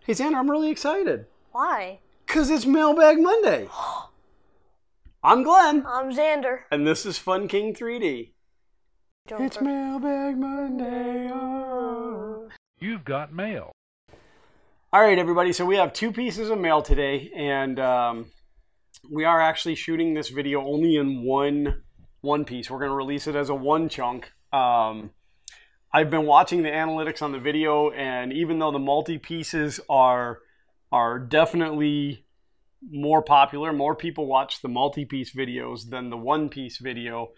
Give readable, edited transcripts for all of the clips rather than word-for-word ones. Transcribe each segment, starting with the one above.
Hey, Xander, I'm really excited. Why? Because it's Mailbag Monday. I'm Glenn. I'm Xander. And this is Fun King 3D. It's Jumper. Mailbag Monday. Oh. You've got mail. All right, everybody. So we have 2 pieces of mail today. And we are actually shooting this video only in one piece. We're going to release it as a 1 chunk. I've been watching the analytics on the video, and even though the multi-pieces are definitely more popular, more people watch the multi-piece videos than the one-piece video,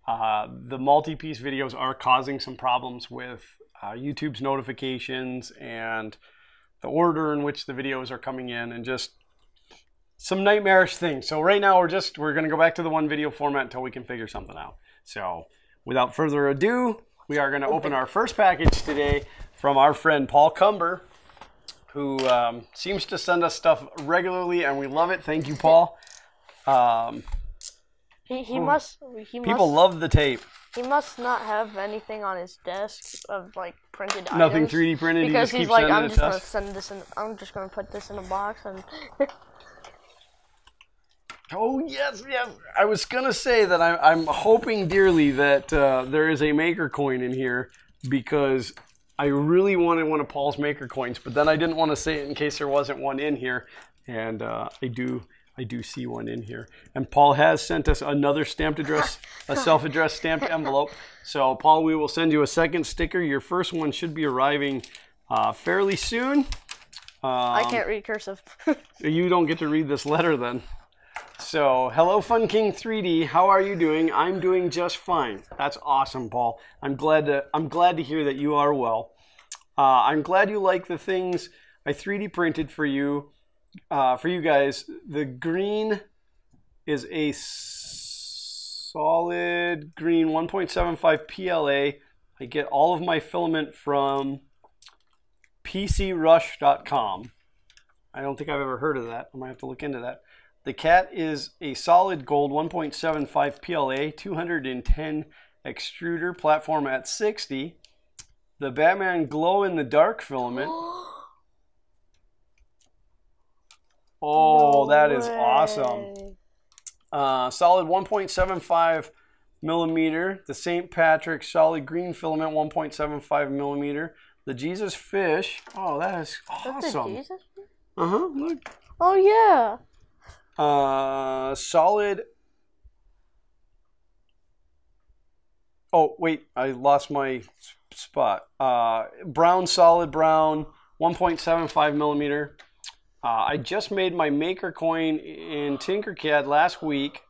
the multi-piece videos are causing some problems with YouTube's notifications and the order in which the videos are coming in, and just some nightmarish things. So right now we're going to go back to the one video format until we can figure something out. So without further ado, we are going to open our first package today from our friend Paul Cumber, who seems to send us stuff regularly, and we love it. Thank you, Paul. People love the tape. He must not have anything on his desk of like printed items. Nothing 3D printed. Because he's like, I'm just gonna send this in. I'm just gonna put this in a box and. Oh, yes, yes. I was going to say that I'm hoping dearly that there is a maker coin in here, because I really wanted one of Paul's maker coins, but then I didn't want to say it in case there wasn't one in here, and I do see one in here. And Paul has sent us another stamped address, a self-addressed stamped envelope. So, Paul, we will send you a second sticker. Your first one should be arriving fairly soon. I can't read cursive. You don't get to read this letter then. So, hello, Fun King 3D. How are you doing? I'm doing just fine. That's awesome, Paul. I'm glad to hear that you are well. I'm glad you like the things I 3D printed for you guys. The green is a solid green 1.75 PLA. I get all of my filament from PCRush.com. I don't think I've ever heard of that. I might have to look into that. The cat is a solid gold 1.75 PLA, 210 extruder, platform at 60. The Batman glow-in-the-dark filament. Oh, no, that is awesome. Solid 1.75 millimeter. The St. Patrick's solid green filament, 1.75 millimeter. The Jesus fish. Oh, that is awesome. That's the Jesus fish? Look. Oh, yeah. Solid. Oh, wait, I lost my spot. Brown, solid brown, 1.75 millimeter. I just made my maker coin in Tinkercad last week,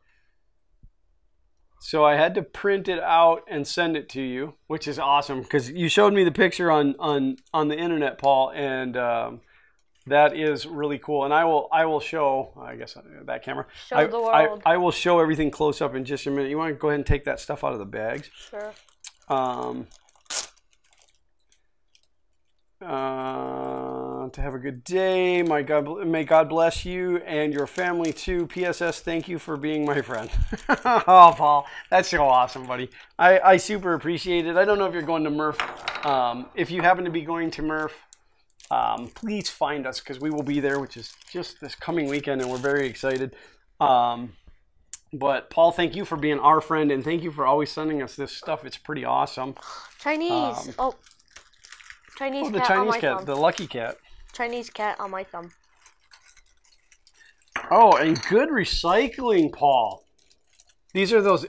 so I had to print it out and send it to you, which is awesome, because you showed me the picture on the internet, Paul, and that is really cool. And I will show, I guess, that camera. Show the world. I will show everything close up in just a minute. You want to go ahead and take that stuff out of the bags? Sure. To have a good day. May God bless you and your family too. PSS, thank you for being my friend. Oh, Paul, that's so awesome, buddy. I super appreciate it. I don't know if you're going to Murph. If you happen to be going to Murph, please find us, because we will be there, which is just this coming weekend, and we're very excited. But Paul, thank you for being our friend, and thank you for always sending us this stuff. It's pretty awesome. Chinese. Chinese cat the Chinese on my cat, thumb. the lucky cat. Chinese cat on my thumb. Oh, and good recycling, Paul. These are those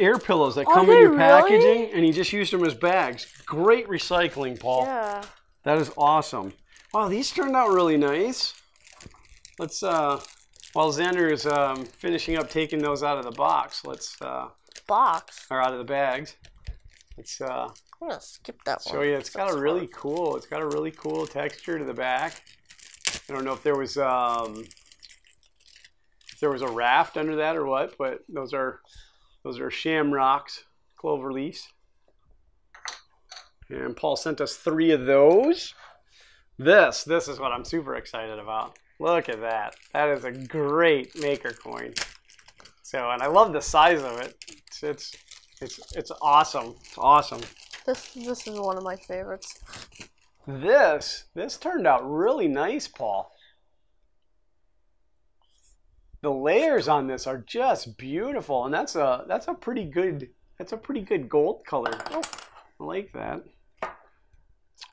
air pillows that come in your packaging, and he just used them as bags. Great recycling, Paul. Yeah. That is awesome. Wow, these turned out really nice. Let's, while Xander is finishing up taking those out of the box, let's... Box? Or out of the bags. Let's... I'm gonna skip that one. show you. It's got a really cool texture to the back. I don't know if there was a raft under that or what, but those are shamrocks, clover leaves. And Paul sent us 3 of those. This is what I'm super excited about. Look at that. That is a great maker coin. So, and I love the size of it. It's awesome. It's awesome. This is one of my favorites. this turned out really nice, Paul. The layers on this are just beautiful, and that's a pretty good gold color. Oh, I like that.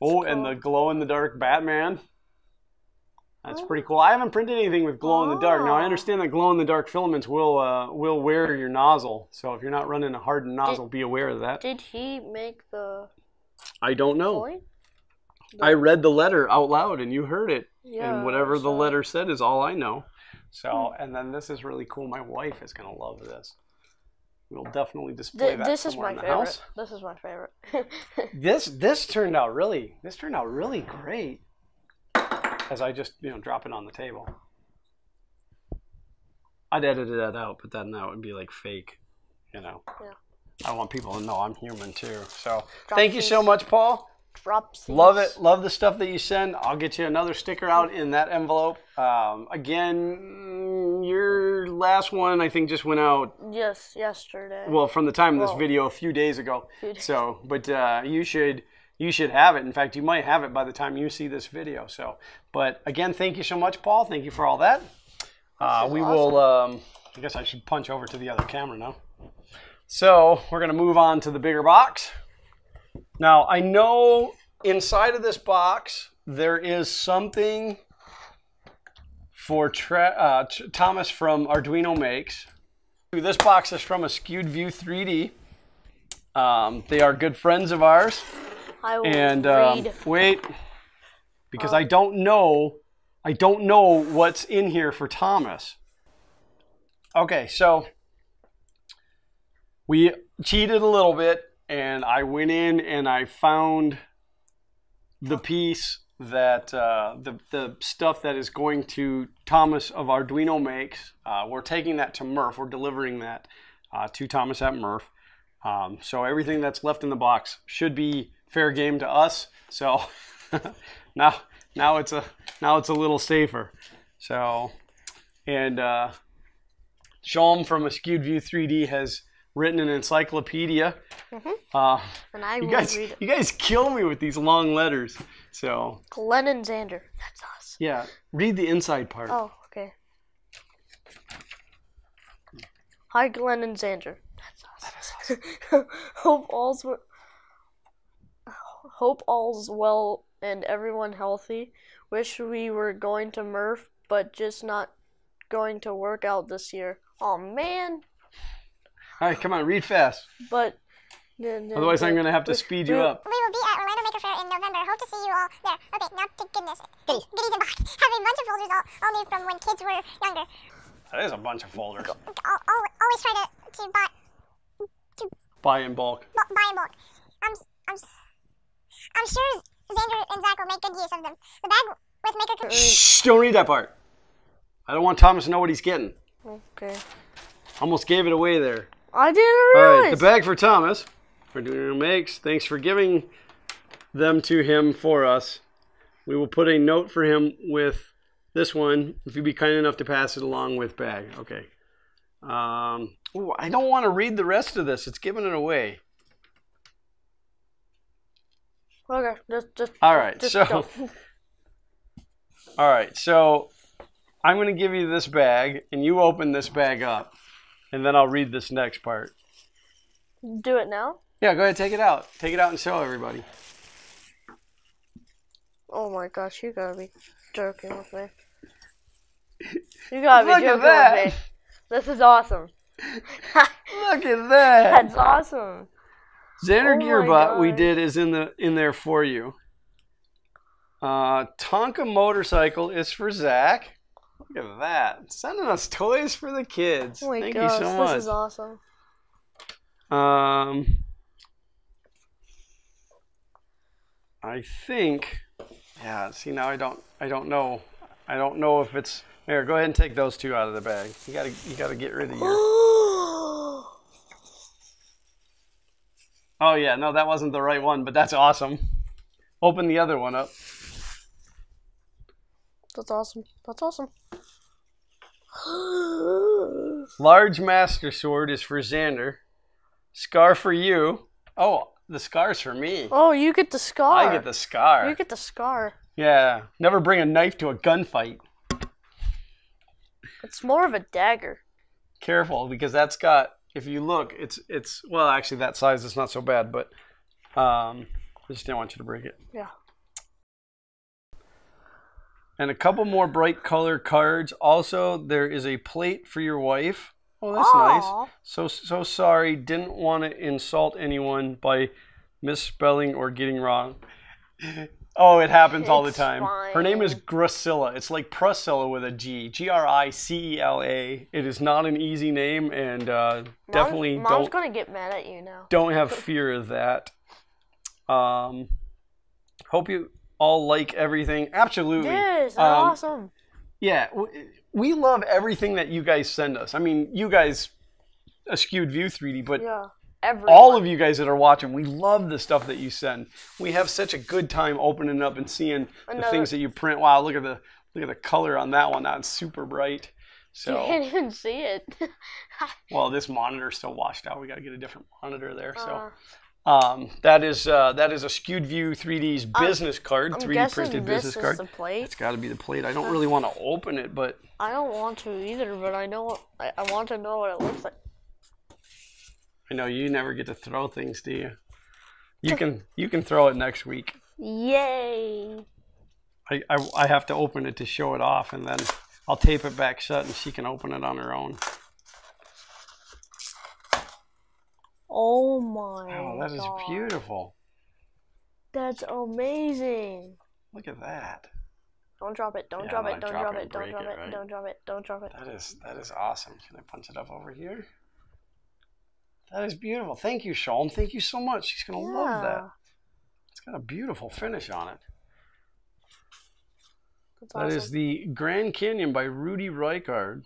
Oh, and the glow in the dark Batman. That's pretty cool. I haven't printed anything with glow in the dark. Now I understand that glow in the dark filaments will wear your nozzle. So if you're not running a hardened nozzle, be aware of that. Did he make the? I don't know. I read the letter out loud, and you heard it. Yeah, and whatever the letter said is all I know. So, and then this is really cool. My wife is gonna love this. We'll definitely display that this somewhere is my in the favorite. house. This is my favorite. This turned out really great. As I just drop it on the table. I'd edit that out, but then that would be like fake, Yeah. I want people to know I'm human too. So thank you so much, Paul. Love it. Love the stuff that you send. I'll get you another sticker out in that envelope. Again, your last one I think just went out. Yes, yesterday. Well, from the time of this video, a few days ago. So, but you should have it. In fact, you might have it by the time you see this video. So, but again, thank you so much, Paul. Thank you for all that. We will. I guess I should punch over to the other camera now. So we're going to move on to the bigger box. Now, I know inside of this box, there is something for Thomas from Arduino Makes. This box is from a Skewed View 3D. They are good friends of ours. I will read. Wait, because I don't know what's in here for Thomas. Okay, so we cheated a little bit. And I went in and I found the piece that the stuff that is going to Thomas of Arduino Makes. We're taking that to Murph. We're delivering that to Thomas at Murph. So everything that's left in the box should be fair game to us. So now it's a little safer. So and Sean from a Skewed View 3D has written an encyclopedia. And I will read it. You guys kill me with these long letters. So Glenn and Xander, that's us. Yeah, read the inside part. Oh, okay. Hi, Glenn and Xander. That's us. Hope all's well and everyone healthy. Wish we were going to Murph, but just not going to work out this year. Oh man. All right, come on, read fast. But otherwise, I'm going to have to speed you up. We will be at Orlando Maker Fair in November. Hope to see you all there. Okay, now to goodness. Goodies in box. Have a bunch of folders all new from when kids were younger. That is a bunch of folders. Always try to buy in bulk. Buy in bulk. I'm sure Xander and Zach will make good use of them. The bag with Maker. Shh! Don't read that part. I don't want Thomas to know what he's getting. Okay. Almost gave it away there. I didn't realize. All right, the bag for Thomas. Arduino Makes. Thanks for giving them to him for us. We will put a note for him with this one. If you'd be kind enough to pass it along with bag. Okay. Ooh, I don't want to read the rest of this. It's giving it away. Okay, just all right. Just so, go. all right. So, I'm going to give you this bag, and you open this bag up, and then I'll read this next part. Do it now? Yeah, go ahead, take it out. Take it out and show everybody. Oh my gosh, you gotta be joking with me. You gotta be joking with me. This is awesome. Look at that. That's awesome. Xander Gearbot we did is in there for you. Tonka motorcycle is for Zach. Look at that. Sending us toys for the kids. Oh my Thank gosh, you so much. This is awesome. I think, yeah, see now I don't know. I don't know if it's there. Go ahead and take those two out of the bag. You gotta get rid of your. Oh yeah, no, that wasn't the right one, but that's awesome. Open the other one up. That's awesome. That's awesome. Large Master Sword is for Xander. Scar for you. Oh, the scar's for me. Oh, you get the scar. I get the scar. You get the scar. Yeah. Never bring a knife to a gunfight. It's more of a dagger. Careful, because that's got, if you look, it's well, actually that size is not so bad, but I just didn't want you to break it. Yeah. And a couple more bright color cards. Also, there is a plate for your wife. Oh, that's Aww. nice. So sorry. Didn't want to insult anyone by misspelling or getting wrong. Oh, it happens all the time. Fine. Her name is Gracilla. It's like Priscilla with a G. Gricela. It is not an easy name, and definitely Mom's gonna get mad at you now. don't have fear of that. Hope you all like everything. Absolutely. Yes, they're awesome. Yeah, we love everything that you guys send us. I mean, you guys, a Skewed View 3D, but Yeah. Everyone. all of you guys that are watching, we love the stuff that you send. We have such a good time opening up and seeing the things that you print. Wow, look at the color on that one. That's super bright. You So, can't even see it. well, this monitor's still washed out. We got to get a different monitor there. So, that is a Skewed View 3D's business card, I'm 3D guessing printed this business is card. the plate. It's got to be the plate. I don't really want to open it, but I don't want to either, but I know I want to know what it looks like. I know you never get to throw things, do you? You can throw it next week. Yay! I have to open it to show it off, and then I'll tape it back shut, and she can open it on her own. Oh my! Oh, that is beautiful. That's amazing. Look at that. Don't drop it! Don't Yeah, drop I'm it! not Don't dropping drop it, it! Don't break drop it, it! right? Don't drop it! Don't drop it! That is awesome. Can I punch it up over here? That is beautiful. Thank you, Shalom. Thank you so much. She's gonna love that. It's got a beautiful finish on it. That's That awesome. is the Grand Canyon by Rudy Reichard.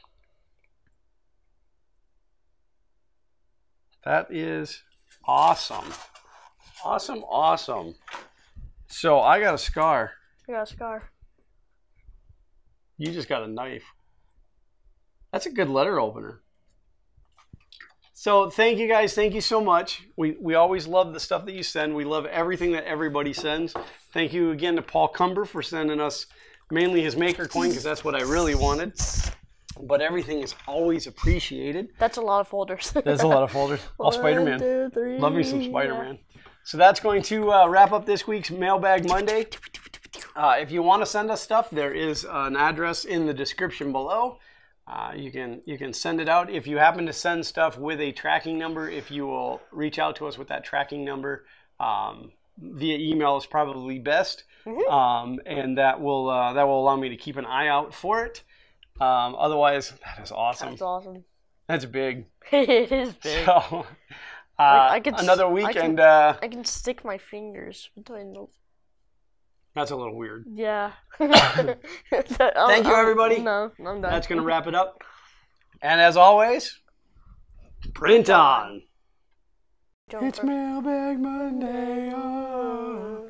That is awesome. Awesome, awesome. So I got a scar. You got a scar. You just got a knife. That's a good letter opener. So thank you guys. Thank you so much. We always love the stuff that you send. We love everything that everybody sends. Thank you again to Paul Cumber for sending us mainly his maker coin, because that's what I really wanted. But everything is always appreciated. That's a lot of folders. That's a lot of folders. All Spider-Man. 1, 2, 3. Love me some Spider-Man. So that's going to wrap up this week's Mailbag Monday. If you want to send us stuff, there is an address in the description below. You can send it out. If you happen to send stuff with a tracking number, if you will reach out to us with that tracking number via email is probably best, and that will allow me to keep an eye out for it. Otherwise, that is awesome. That's awesome. That's big. It is big. So another week, and I can stick my fingers between the. that's a little weird. Yeah. Thank you, everybody. No, I'm done. That's going to wrap it up. And as always, print on. Jumper. It's Mailbag Monday. Oh.